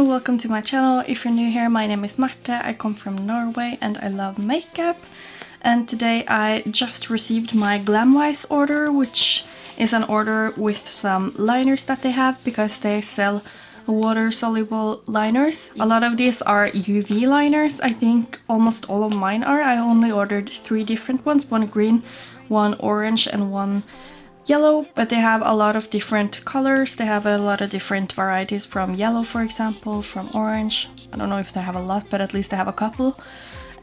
everyone, welcome to my channel. If you're new here, my name is Mekka, I come from Norway and I love makeup. And today I just received my Glam Weiss order, which is an order with some liners that they have because they sell water-soluble liners. A lot of these are UV liners. I think almost all of mine are. I only ordered 3 different ones, one green, one orange and one yellow, but they have a lot of different colors. They have a lot of different varieties from yellow, for example, from orange. I don't know if they have a lot, but at least they have a couple.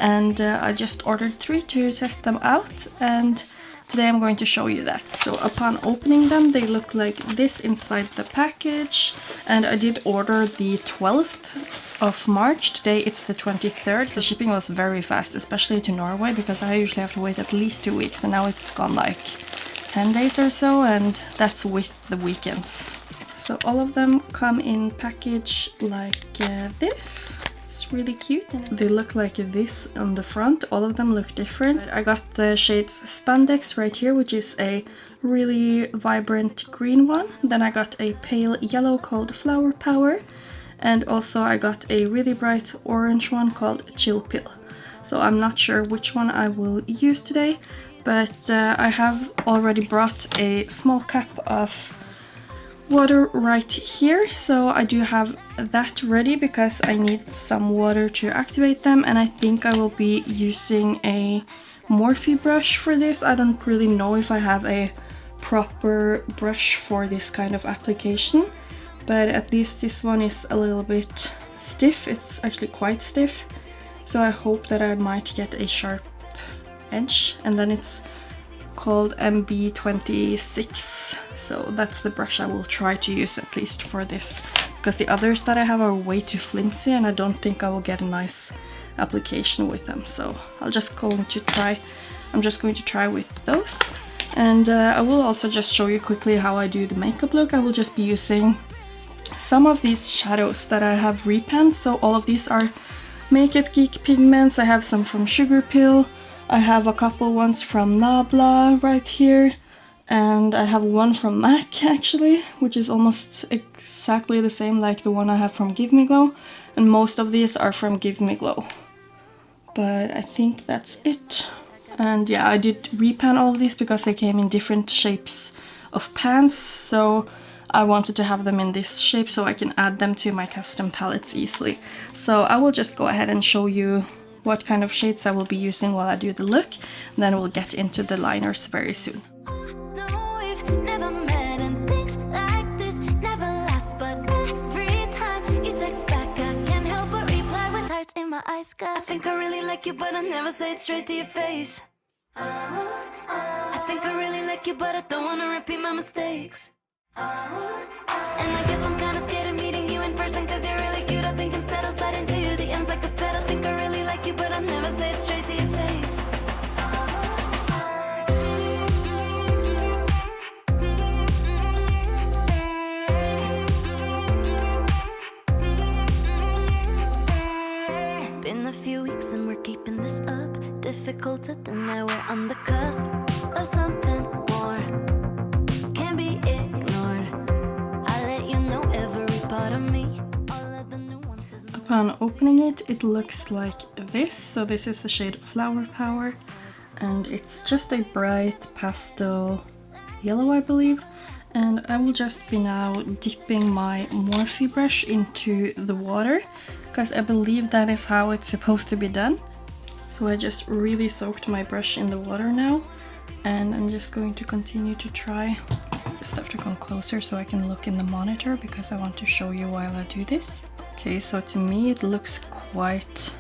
And I just ordered 3 to test them out, and today I'm going to show you that. So upon opening them, they look like this inside the package, and I did order the 12th of March. Today it's the 23rd, so shipping was very fast, especially to Norway, because I usually have to wait at least 2 weeks, and now it's gone like 10 days or so, and that's with the weekends. So all of them come in package like this. It's really cute, and they look like this on the front. All of them look different. I got the shades Spandex right here, which is a really vibrant green one. Then I got a pale yellow called Flower Power, and also I got a really bright orange one called Chill Pill. So I'm not sure which one I will use today, but I have already brought a small cup of water right here, so I do have that ready because I need some water to activate them, and I think I will be using a Morphe brush for this. I don't really know if I have a proper brush for this kind of application, but at least this one is a little bit stiff. It's actually quite stiff, so I hope that I might get a sharp edge. And then it's called MB26, so that's the brush I will try to use at least for this, because the others that I have are way too flimsy and I don't think I will get a nice application with them. So I'm just going to try with those, and I will also just show you quickly how I do the makeup look. I will just be using some of these shadows that I have repanned. So all of these are Makeup Geek pigments. I have some from Sugar Pill, I have a couple ones from Nabla right here, and I have one from MAC actually, which is almost exactly the same like the one I have from Give Me Glow, and most of these are from Give Me Glow. But I think that's it. And yeah, I did repan all of these because they came in different shapes of pans, so I wanted to have them in this shape so I can add them to my custom palettes easily. So I will just go ahead and show you what kind of shades I will be using while I do the look, and then we'll get into the liners very soon. I think I really like you, but I never say it straight to your face. I think I really like you, but I don't wanna repeat my mistakes. And I guess I'm kinda scared of meeting you in person, cause you're really cute. I think instead I'll slide into your DMs like I said. I think I really like you, but I never say it straight to your face. Been a few weeks and we're keeping this up. Difficult to deny we're on the cusp of something more. Can't be ignored. I'll let you know every part of me. All of the nuances. Upon opening it, it looks like this. So this is the shade Flower Power, and it's just a bright pastel yellow, I believe. And I will just be now dipping my Morphe brush into the water, because I believe that is how it's supposed to be done. So I just really soaked my brush in the water now, and I'm just going to continue to try. Just have to come closer so I can look in the monitor, because I want to show you while I do this. Okay, so to me it looks quite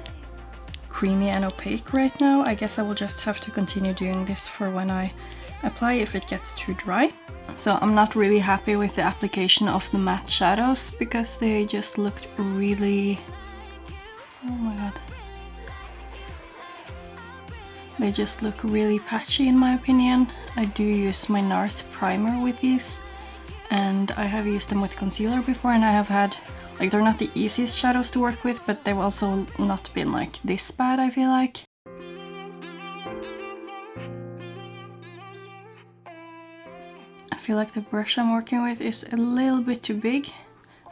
creamy and opaque right now. I guess I will just have to continue doing this for when I apply if it gets too dry. So I'm not really happy with the application of the matte shadows, because they just looked really... oh my god. They just look really patchy in my opinion. I do use my NARS primer with these, and I have used them with concealer before, and I have had, like, they're not the easiest shadows to work with, but they've also not been like this bad, I feel like. I feel like the brush I'm working with is a little bit too big.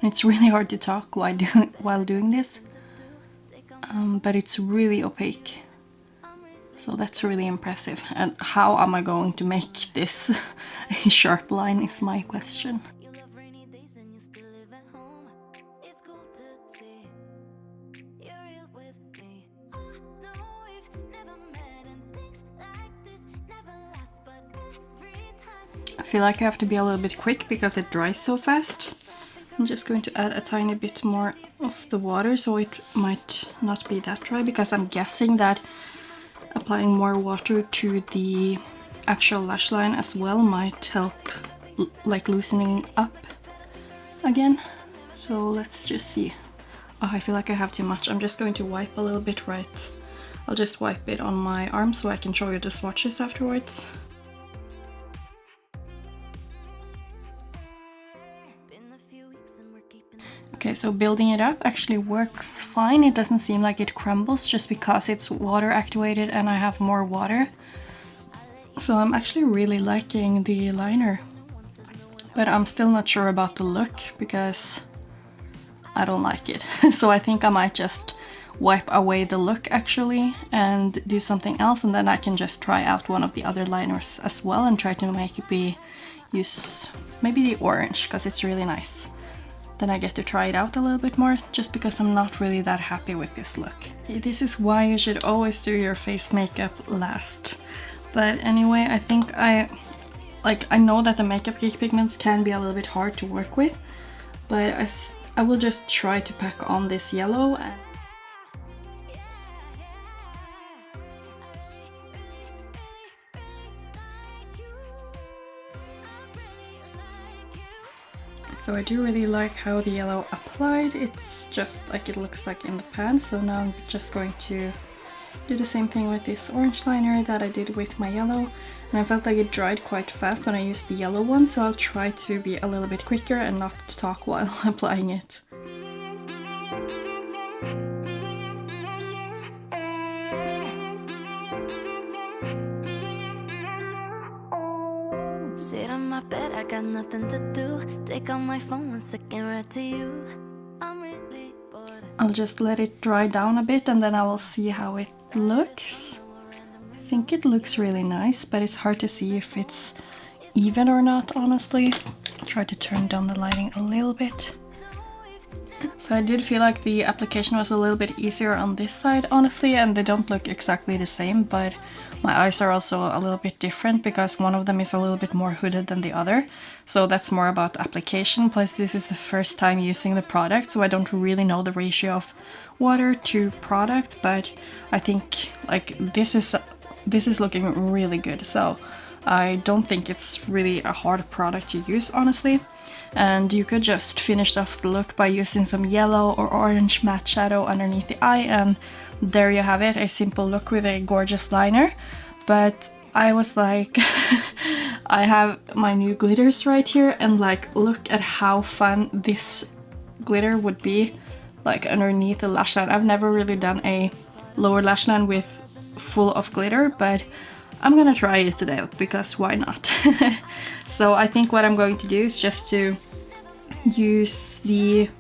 And it's really hard to talk while doing this, but it's really opaque. So that's really impressive. And how am I going to make this a sharp line is my question. You love rainy days and you still live at home. It's cool to see you're real with me. I know we've never met and things like this never last, but every time I feel like I have to be a little bit quick because it dries so fast. I'm just going to add a tiny bit more of the water so it might not be that dry, because I'm guessing that applying more water to the actual lash line as well might help like loosening up again. So let's just see. Oh, I feel like I have too much. I'm just going to wipe a little bit, right? I'll just wipe it on my arm so I can show you the swatches afterwards. Okay, so building it up actually works fine. It doesn't seem like it crumbles just because it's water activated and I have more water. So I'm actually really liking the liner. But I'm still not sure about the look because I don't like it. So I think I might just wipe away the look actually and do something else, and then I can just try out one of the other liners as well and try to make it use maybe the orange because it's really nice. Then I get to try it out a little bit more, just because I'm not really that happy with this look. This is why you should always do your face makeup last. But anyway, I think I know that the Makeup Geek pigments can be a little bit hard to work with, but I will just try to pack on this yellow. So I do really like how the yellow applied. It's just like it looks like in the pan. So now I'm just going to do the same thing with this orange liner that I did with my yellow. And I felt like it dried quite fast when I used the yellow one, so I'll try to be a little bit quicker and not talk while applying it. sit on my bed, I got nothing to do. Take out my phone 1 second, right to you. I'm really bored. I'll just let it dry down a bit and then I will see how it looks. I think it looks really nice, but it's hard to see if it's even or not, honestly. I'll try to turn down the lighting a little bit. So I did feel like the application was a little bit easier on this side, honestly, and they don't look exactly the same, but my eyes are also a little bit different because one of them is a little bit more hooded than the other. So that's more about application, plus this is the first time using the product, so I don't really know the ratio of water to product, but I think like this is looking really good. So I don't think it's really a hard product to use, honestly. And you could just finish off the look by using some yellow or orange matte shadow underneath the eye, and there you have it, a simple look with a gorgeous liner. But I was like, I have my new glitters right here, and like look at how fun this glitter would be like underneath the lash line. I've never really done a lower lash line with full of glitter, but I'm gonna try it today because why not? So I think what I'm going to do is just to use the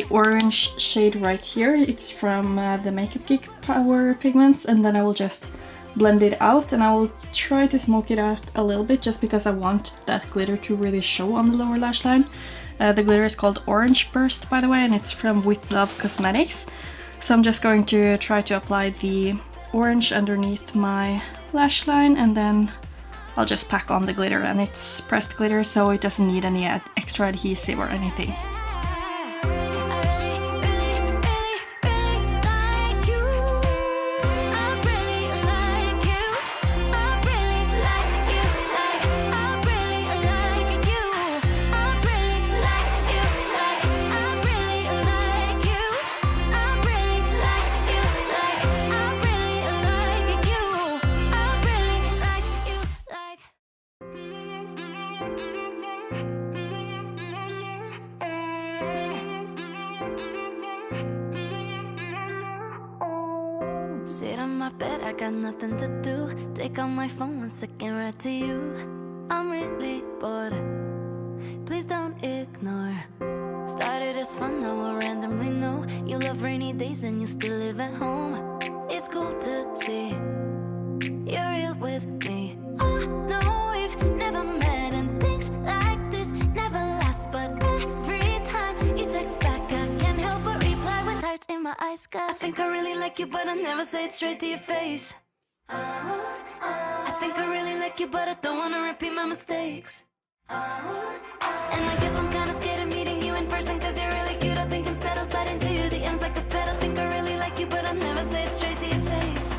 orange shade right here. It's from the Makeup Geek Power Pigments, and then I will just blend it out, and I will try to smoke it out a little bit just because I want that glitter to really show on the lower lash line. The glitter is called Orange Burst, by the way, and it's from With Love Cosmetics. So I'm just going to try to apply the orange underneath my lash line, and then I'll just pack on the glitter, and it's pressed glitter, so it doesn't need any extra adhesive or anything. Sit on my bed, I got nothing to do. Take out my phone 1 second, right to you. I'm really bored. Please don't ignore Started as fun, now I randomly know you love rainy days and you still live at home. It's cool to see you're real with me. I know we've never met and things like this never last, but every time you text back I can't help but reply with hearts in my eyes. I think I really like you, but I never say it straight to your face. I think I really like you, but I don't wanna repeat my mistakes. And I guess I'm kinda scared of meeting you in person, cause you're really cute. I think instead I'll slide into you DMs like I said. I think I really like you, but I'll never say it straight to your face.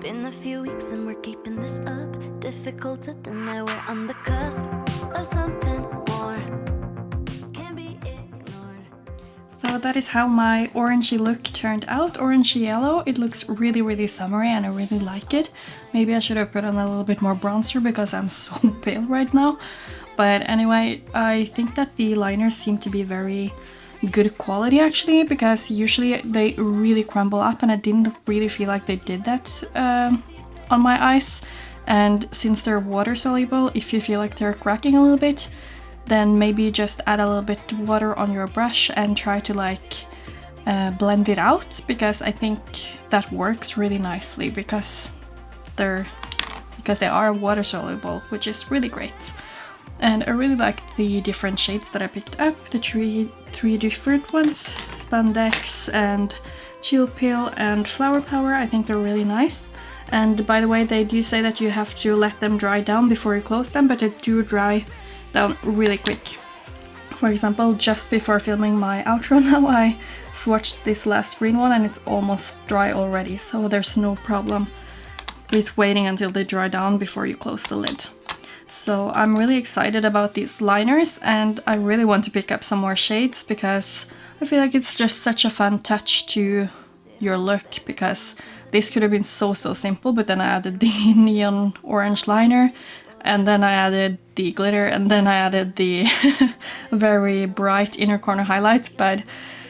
Been a few weeks and we're keeping this up. Difficult to deny we're on the cusp of something more. Can't be ignored. So that is how my orangey look turned out, orangey yellow. It looks really, really summery and I really like it. Maybe I should have put on a little bit more bronzer because I'm so pale right now. But anyway, I think that the liners seem to be very good quality actually, because usually they really crumble up and I didn't really feel like they did that on my eyes. And since they're water soluble, if you feel like they're cracking a little bit, then maybe just add a little bit of water on your brush and try to like blend it out, because I think that works really nicely because they are water soluble, which is really great. And I really like the different shades that I picked up, the three different ones, Spandex and Chill Pill and Flower Power. I think they're really nice. And by the way, they do say that you have to let them dry down before you close them, but they do dry down really quick. For example, just before filming my outro now, I swatched this last green one and it's almost dry already, so there's no problem with waiting until they dry down before you close the lid. So I'm really excited about these liners and I really want to pick up some more shades because I feel like it's just such a fun touch to your look, because this could have been so simple, but then I added the neon orange liner and then I added the glitter and then I added the very bright inner corner highlights. But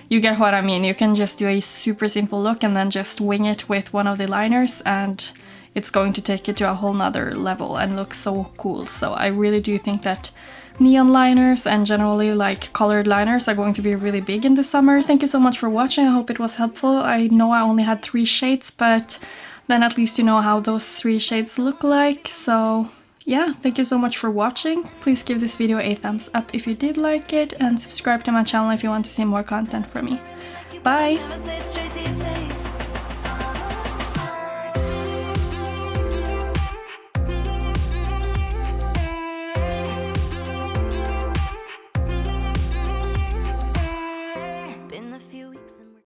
you get what I mean, you can just do a super simple look and then just wing it with one of the liners and it's going to take it to a whole nother level and look so cool. So I really do think that neon liners and generally like colored liners are going to be really big in the summer. Thank you so much for watching. I hope it was helpful. I know I only had 3 shades, but then at least you know how those 3 shades look like. So yeah, thank you so much for watching. Please give this video a thumbs up if you did like it and subscribe to my channel if you want to see more content from me. Bye!